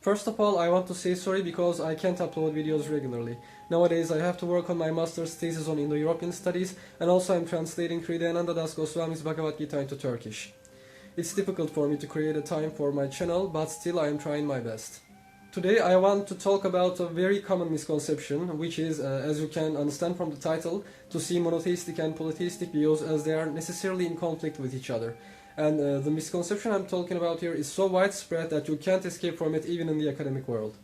First of all, I want to say sorry because I can't upload videos regularly. Nowadays, I have to work on my master's thesis on Indo-European studies, and also I'm translating Hridayananda Das Goswami's Bhagavad Gita into Turkish. It's difficult for me to create a time for my channel, but still I am trying my best. Today I want to talk about a very common misconception, which is, as you can understand from the title, to see monotheistic and polytheistic views as they are necessarily in conflict with each other. And the misconception I'm talking about here is so widespread that you can't escape from it even in the academic world.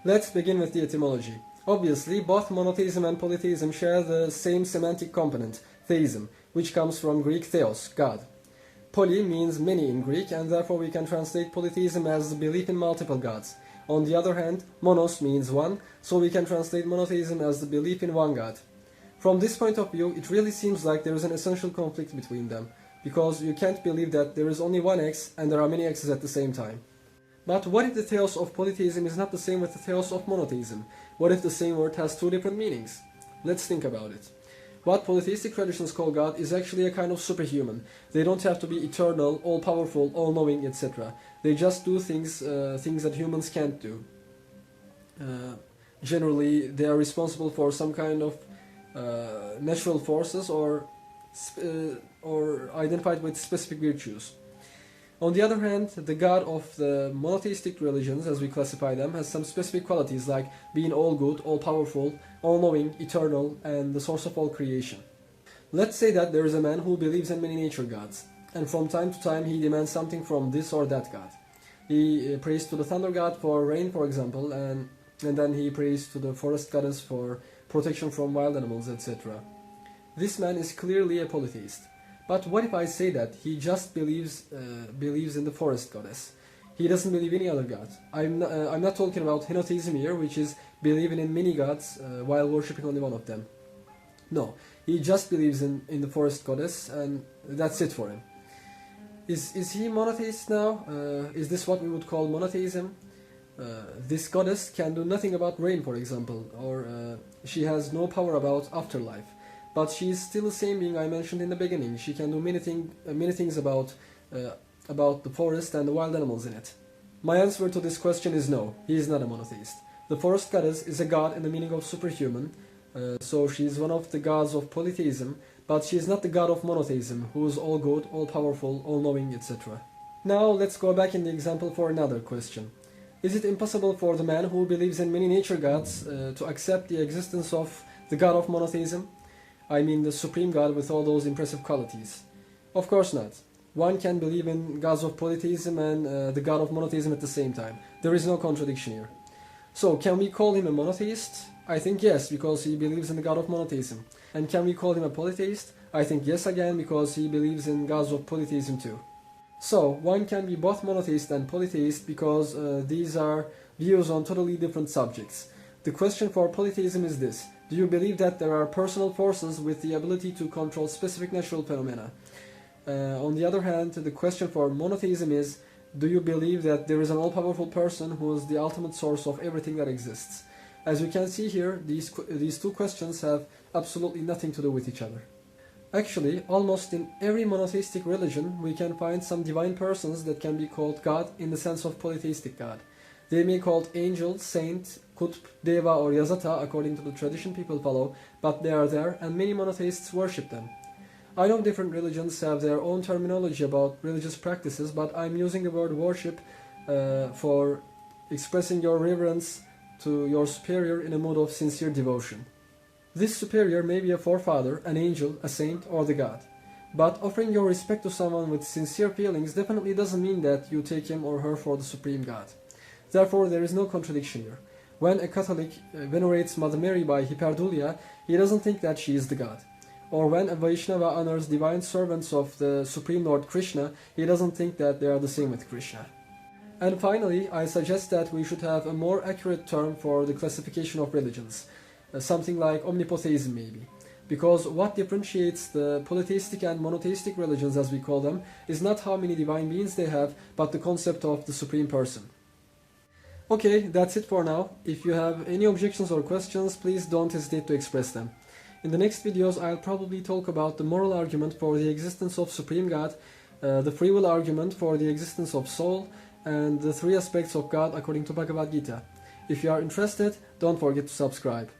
Let's begin with the etymology. Obviously, both monotheism and polytheism share the same semantic component, theism, which comes from Greek theos, God. Poly means many in Greek, and therefore we can translate polytheism as the belief in multiple gods. On the other hand, monos means one, so we can translate monotheism as the belief in one God. From this point of view, it really seems like there is an essential conflict between them, because you can't believe that there is only one X and there are many X's at the same time. But what if the theos of polytheism is not the same with the theos of monotheism? What if the same word has two different meanings? Let's think about it. What polytheistic traditions call God is actually a kind of superhuman. They don't have to be eternal, all-powerful, all-knowing, etc. They just do things that humans can't do. Generally, they are responsible for some kind of natural forces or identified with specific virtues. On the other hand, the God of the monotheistic religions, as we classify them, has some specific qualities like being all good, all powerful, all knowing, eternal, and the source of all creation. Let's say that there is a man who believes in many nature gods, and from time to time he demands something from this or that god. He prays to the thunder god for rain, for example, and then he prays to the forest goddess for protection from wild animals, etc. This man is clearly a polytheist. But what if I say that he just believes in the forest goddess? He doesn't believe any other god. I'm not talking about henotheism here, which is believing in many gods while worshipping only one of them. No, he just believes in the forest goddess, and that's it for him. Is he monotheist now? Is this what we would call monotheism? This goddess can do nothing about rain, for example, or she has no power about afterlife. But she is still the same being I mentioned in the beginning. She can do many things about the forest and the wild animals in it. My answer to this question is no, he is not a monotheist. The forest goddess is a god in the meaning of superhuman, so she is one of the gods of polytheism, but she is not the god of monotheism, who is all good, all powerful, all knowing, etc. Now let's go back in the example for another question. Is it impossible for the man who believes in many nature gods to accept the existence of the god of monotheism? I mean the supreme God with all those impressive qualities. Of course not. One can believe in gods of polytheism and the God of monotheism at the same time. There is no contradiction here. So, can we call him a monotheist? I think yes, because he believes in the God of monotheism. And can we call him a polytheist? I think yes again, because he believes in gods of polytheism too. So, one can be both monotheist and polytheist because these are views on totally different subjects. The question for polytheism is this: do you believe that there are personal forces with the ability to control specific natural phenomena? On the other hand, the question for monotheism is: do you believe that there is an all-powerful person who is the ultimate source of everything that exists? As you can see here, these two questions have absolutely nothing to do with each other. Actually, almost in every monotheistic religion, we can find some divine persons that can be called God in the sense of polytheistic God. They may be called angel, saint, Kutb, Deva or Yazata according to the tradition people follow, but they are there and many monotheists worship them. I know different religions have their own terminology about religious practices, but I'm using the word worship for expressing your reverence to your superior in a mood of sincere devotion. This superior may be a forefather, an angel, a saint, or the god. But offering your respect to someone with sincere feelings definitely doesn't mean that you take him or her for the supreme god. Therefore, there is no contradiction here. When a Catholic venerates Mother Mary by hyperdulia, he doesn't think that she is the god. Or when a Vaishnava honors divine servants of the Supreme Lord Krishna, he doesn't think that they are the same with Krishna. And finally, I suggest that we should have a more accurate term for the classification of religions, something like omnipotheism maybe. Because what differentiates the polytheistic and monotheistic religions, as we call them, is not how many divine beings they have, but the concept of the supreme person. Okay, that's it for now. If you have any objections or questions, please don't hesitate to express them. In the next videos, I'll probably talk about the moral argument for the existence of Supreme God, the free will argument for the existence of soul, and the three aspects of God according to Bhagavad Gita. If you are interested, don't forget to subscribe.